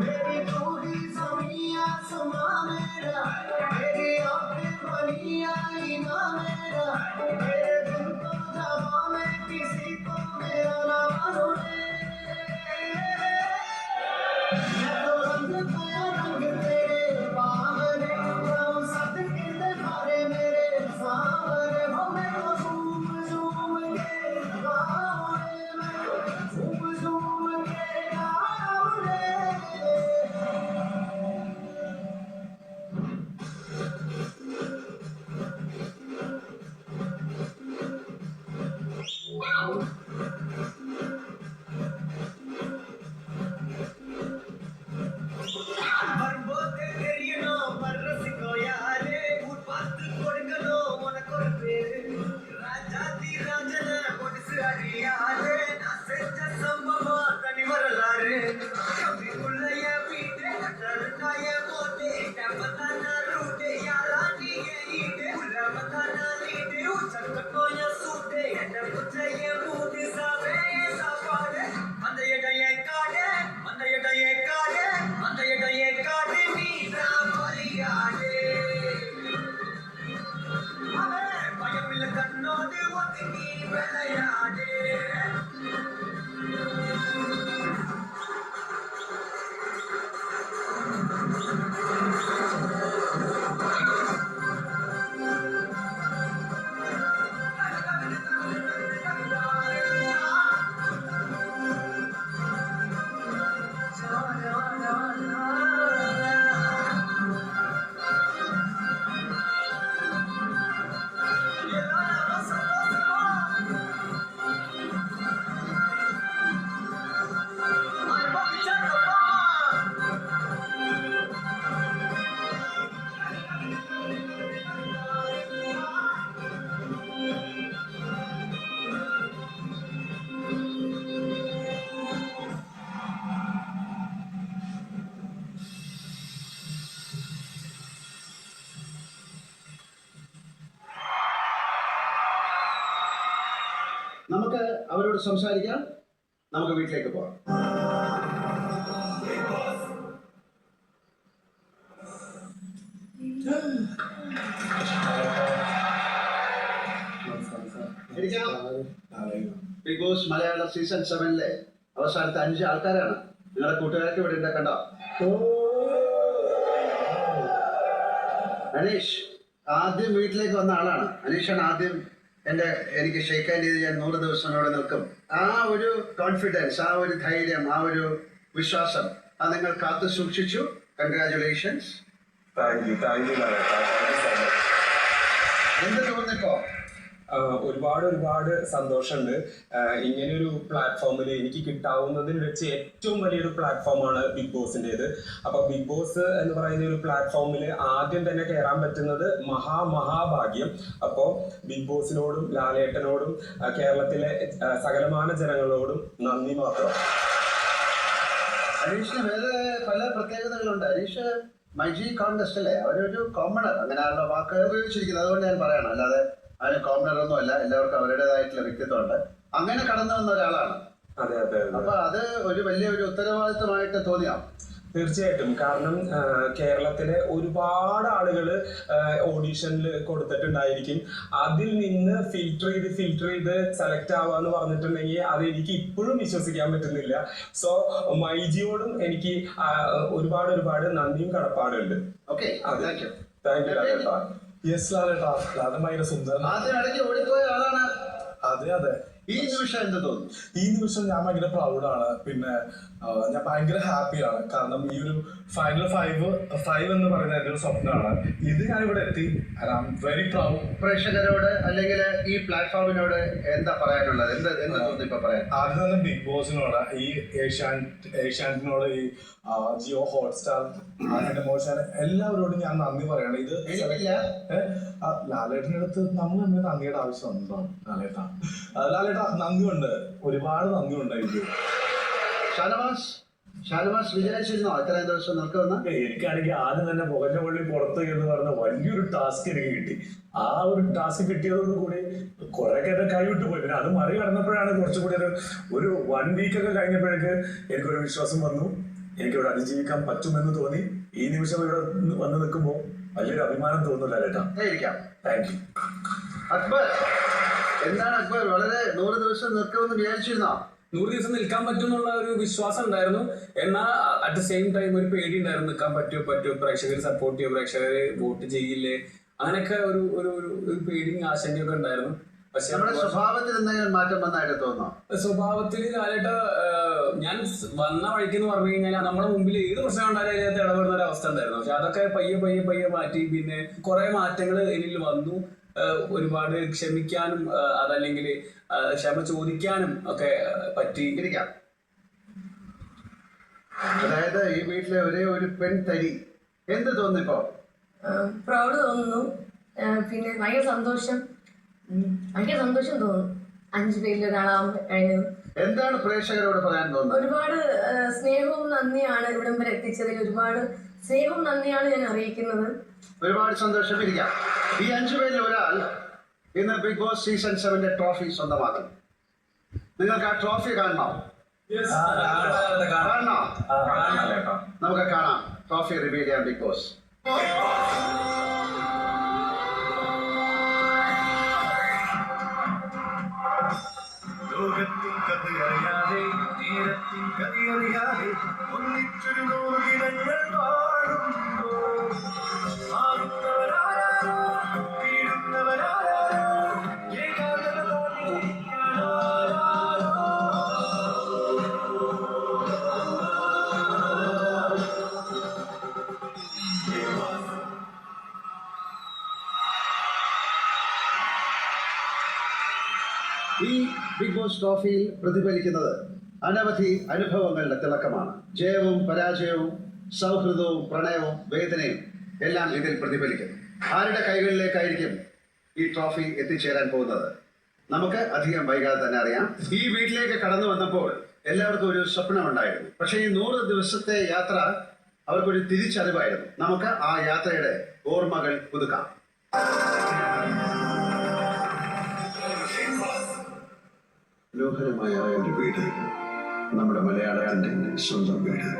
मेरी पूरी ज़मीं आसमां मेरा, मेरी आँखें बनी आईना मेरा, मेरे दिल को जहाँ मैं किसी को मेरा ना मालूम मैं तो रंग पे रंग तेरे बावरे जाऊँ सदके तुम्हारे मेरे सावरे हो मैं तो झूम झूम के गाऊँ रे मैं तो झूम झूम के गाऊँ रे Barbote queriendo parrasico yale Urpattu kodukano unakorpe Rajati rajana kodisi adiyale Na senja sambava tani varalare Kavi kullaya veete katarkaya mote Kamatana rute yarani yeite Ulamatana lite uchakkoya sute Enda kuchaye moodi save sapade Mandayada yekade Mandayada yekade Mandayada yekade Nida mariyade Ave bayamilla kannode vatini velayade നമുക്ക് അവരോട് സംസാരിക്കാം നമുക്ക് വീട്ടിലേക്ക് പോകാം big boss Malayalam season 7 അവസാനത്തെ 5 ആൾക്കാരാണ് നിങ്ങളുടെ കൂട്ടുകാർക്ക് ഇവിടെ ഉണ്ട് കണ്ടോ അനീഷ് ആദ്യം വീട്ടിലേക്ക് വന്ന ആളാണ് അനീഷാണ് ആദ്യം എനിക്ക് ഷെയ്ക്ക് ഹാൻഡ് ചെയ്ത് ഞാൻ 100 ദിവസം ഇവിടെ നിൽക്കും ആ ഒരു കോൺഫിഡൻസ് ആ ഒരു ധൈര്യം ആ ഒരു വിശ്വാസം അത് നിങ്ങൾ കാത്തു സൂക്ഷിച്ചു കൺഗ്രാറ്റുലേഷൻസ് എന്ത് തോന്നിപ്പോ ഒരുപാട് സന്തോഷമുണ്ട് ഇങ്ങനെയൊരു പ്ലാറ്റ്ഫോമിൽ എനിക്ക് കിട്ടാവുന്നതിൽ വെച്ച് ഏറ്റവും വലിയൊരു പ്ലാറ്റ്ഫോമാണ് ബിഗ് ബോസിൻ്റെത്. അപ്പോൾ ബിഗ് ബോസ് എന്ന് പറയുന്ന ഒരു പ്ലാറ്റ്ഫോമിൽ ആദ്യം തന്നെ കയറാൻ പറ്റുന്നത് മഹാഭാഗ്യം. അപ്പോൾ ബിഗ് ബോസിനോടും ലാലേട്ടനോടും കേരളത്തിലെ സകലമാന ജനങ്ങളോടും നന്ദി മാത്രം. അനീഷിന് വേറെ പല പ്രത്യേകതകളുണ്ട്. അനീഷ് മൈജി കോൺടെസ്റ്റ് അല്ലേ, അവരൊരു കോമണർ, അങ്ങനെയുള്ള വാക്കുകൾ ഉപയോഗിച്ചിരിക്കുന്നത്. അതുകൊണ്ട് ഞാൻ പറയണം, അല്ലാതെ അതിന് കോമണർ ഒന്നും അല്ല. എല്ലാവർക്കും അവരുടേതായിട്ടുള്ള വ്യക്തിത്വമുണ്ട്. അങ്ങനെ കടന്നു വന്ന ഒരാളാണ്. അപ്പൊ അത് ഒരു വലിയൊരു ഉത്തരവാദിത്വമായിട്ട് തോന്നിയോ? തീർച്ചയായിട്ടും. കാരണം കേരളത്തിലെ ഒരുപാട് ആളുകൾ ഓഡീഷനിൽ കൊടുത്തിട്ടുണ്ടായിരിക്കും. അതിൽ നിന്ന് ഫിൽറ്റർ ചെയ്ത് സെലക്ട് ആവാന്ന് പറഞ്ഞിട്ടുണ്ടെങ്കിൽ അത് എനിക്ക് ഇപ്പോഴും വിശ്വസിക്കാൻ പറ്റുന്നില്ല. സോ മൈജിയോടും എനിക്ക് ഒരുപാട് നന്ദിയും കടപ്പാടുണ്ട്. താങ്ക് യു ലാലേട്ടാ. യെസ് ലാലേട്ടാ, ലാലേട്ടൻ ഭയങ്കര സുന്ദരൻ. ഇടയ്ക്ക് ഓടിപ്പോയ ആളാണ്. അതെ. ഈ നിമിഷം എന്ത് തോന്നുന്നു? ഈ നിമിഷം ഞാൻ ഭയങ്കര പ്രൗഡാണ്. പിന്നെ ഞാൻ ഭയങ്കര ഹാപ്പിയാണ്. കാരണം ഈ ഒരു ഫൈനൽ 5 എന്ന് പറയുന്നത് എൻ്റെ ഒരു സ്വപ്നമാണ്. ഇത് ഞാൻ ഇവിടെ എത്തി. I am very proud. പ്രേക്ഷകരോട് അല്ലെങ്കിൽ ഈ പ്ലാറ്റ്ഫോമിനോട് എന്താ പറയാനുള്ളത്? എന്ത് തോന്നുന്നു ഇപ്പൊ പറയാൻ? ആദ്യം തന്നെ ബിഗ് ബോസിനോട്, ഈ ഏഷ്യാനെറ്റിനോട്, ഈ ജിയോ ഹോട്ട്സ്റ്റാർ, എൻ്റെ മോശം എല്ലാവരോടും ഞാൻ നന്ദി പറയണം. ഇത് ലാലേട്ടൻ്റെ അടുത്ത് നമ്മൾ നന്ദിയുടെ ആവശ്യമുണ്ടോ? ലാലേട്ട നന്ദിയുണ്ട്, ഒരുപാട് നന്ദിയുണ്ട് എനിക്ക്. ഷാനവാസ്, ഷാനവാസ് വിചാരിച്ചിരുന്നോ ഇത്രയും ദിവസം നിൽക്കുമെന്ന്? എനിക്കാണെങ്കിൽ ആദ്യം തന്നെ പുകഞ്ഞ പള്ളി പുറത്ത് എന്ന് പറഞ്ഞ വലിയൊരു ടാസ്ക് എനിക്ക് കിട്ടി. ആ ഒരു ടാസ്ക് കിട്ടിയതോടുകൂടി കുറെയൊക്കെ എന്റെ കൈവിട്ട് പോയി. പിന്നെ അത് മറികടന്നപ്പോഴാണ് കുറച്ചുകൂടി ഒരു 1 വീക്കൊക്കെ കഴിഞ്ഞപ്പോഴേക്ക് എനിക്കൊരു വിശ്വാസം വന്നു. എനിക്കിവിടെ അതിജീവിക്കാൻ പറ്റുമെന്ന് തോന്നി. ഈ നിമിഷം ഇവിടെ വന്ന് നിൽക്കുമ്പോൾ വലിയൊരു അഭിമാനം തോന്നുന്നില്ല ലേട്ടാ. Thank you. അക്ബർ, എന്താണ് അക്ബർ, വളരെ 100 ദിവസം നിൽക്കുമെന്ന് വിചാരിച്ചിരുന്നോ? 100 ദിവസം നിൽക്കാൻ പറ്റും എന്നുള്ള ഒരു വിശ്വാസം ഉണ്ടായിരുന്നു. എന്നാൽ അറ്റ് ദ സെയിം ടൈം ഒരു പേടി ഉണ്ടായിരുന്നു. നിൽക്കാൻ പറ്റുമോ, പ്രേക്ഷകർ സപ്പോർട്ട് ചെയ്യോ, പ്രേക്ഷകർ വോട്ട് ചെയ്യില്ലേ, അങ്ങനെയൊക്കെ ഒരു ഒരു ഒരു പേടിയും ആശങ്കയൊക്കെ ഉണ്ടായിരുന്നു. പക്ഷെ നമ്മുടെ സ്വഭാവത്തിൽ എന്തെങ്കിലും മാറ്റം വന്നായിട്ട് തോന്നുന്നു? സ്വഭാവത്തിൽ കാലഘട്ട ഞാൻ വന്ന വഴിക്കെന്ന് പറഞ്ഞു കഴിഞ്ഞാൽ നമ്മുടെ മുമ്പിൽ ഏത് പ്രശ്നം ഉണ്ടായാലും അതിനകത്ത് ഇടപെടുന്ന ഒരു അവസ്ഥ ഉണ്ടായിരുന്നു. പക്ഷെ അതൊക്കെ പയ്യെ മാറ്റി. പിന്നെ കുറെ മാറ്റങ്ങൾ എന്നിൽ വന്നു. ഒരുപാട് ക്ഷമിക്കാനും അതല്ലെങ്കിൽ ക്ഷമ ചോദിക്കാനും ഒക്കെ പറ്റി. അതായത് ഈ വീട്ടിലെ ഒരേ ഒരു പെൺ തരി, എന്ത് തോന്നുന്നു ഇപ്പോ? പ്രൗഡ് തോന്നുന്നു. പിന്നെ ഭയങ്കര സന്തോഷം തോന്നുന്നു 5 പേരിൽ ഒരാളാവാൻ കഴിഞ്ഞത്. എന്താണ് പ്രേക്ഷകരോട് പറയാൻ തോന്നുന്നത്? ഒരുപാട് സ്നേഹവും നന്ദിയാണ് ഇവിടം വരെ എത്തിച്ചതിൽ. ഒരുപാട് സ്നേഹവും നന്ദിയാണ് ഞാൻ അറിയിക്കുന്നത്. ഒരുപാട് സന്തോഷം. ഇരിക്കാം. ഈ 5 പേരിൽ ഒരാൾ ഇന്ന് ബിഗ് ബോസ് സീസൺ 7 ട്രോഫി സ്വന്തമാക്കും. നിങ്ങൾക്ക് ആ ട്രോഫി കാണണോ? കാണണോ? നമുക്ക് കാണാം. ട്രോഫി റിവീൽ ചെയ്യാം ബിഗ് ബോസ്. ലോകത്തിൻ കഥയറിയാതെ നേരത്തിൻ കഥയറിയാതെ ഒന്നിച്ചൊരു 100 ദിനങ്ങൾ വാഴുമ്പോൾ മാറുന്നവരാരോ വീഴുന്നവരാരോ ഏകാന്തത തോന്നിയിരിക്കാനാരോ. ഈ ബിഗ് ബോസ് ട്രോഫിയിൽ പ്രതിഫലിക്കുന്നത് അനവധി അനുഭവങ്ങളുടെ തിളക്കമാണ്. ജയവും പരാജയവും, സൗഹൃദവും പ്രണയവും വേദനയും എല്ലാം ഇതിൽ പ്രതിഫലിക്കുന്നു. ആരുടെ കൈകളിലേക്കായിരിക്കും ഈ ട്രോഫി എത്തിച്ചേരാൻ പോകുന്നത്? നമുക്ക് അധികം വൈകാതെ തന്നെ അറിയാം. ഈ വീട്ടിലേക്ക് കടന്നു വന്നപ്പോൾ എല്ലാവർക്കും ഒരു സ്വപ്നമുണ്ടായിരുന്നു. പക്ഷേ ഈ 100 ദിവസത്തെ യാത്ര അവർക്കൊരു തിരിച്ചറിവായിരുന്നു. നമുക്ക് ആ യാത്രയുടെ ഓർമ്മകൾ പുതുക്കാം. മനോഹരമായ ഒരു വീട്, നമ്മുടെ മലയാളത്തിന്റെ സ്വന്തം വീട്.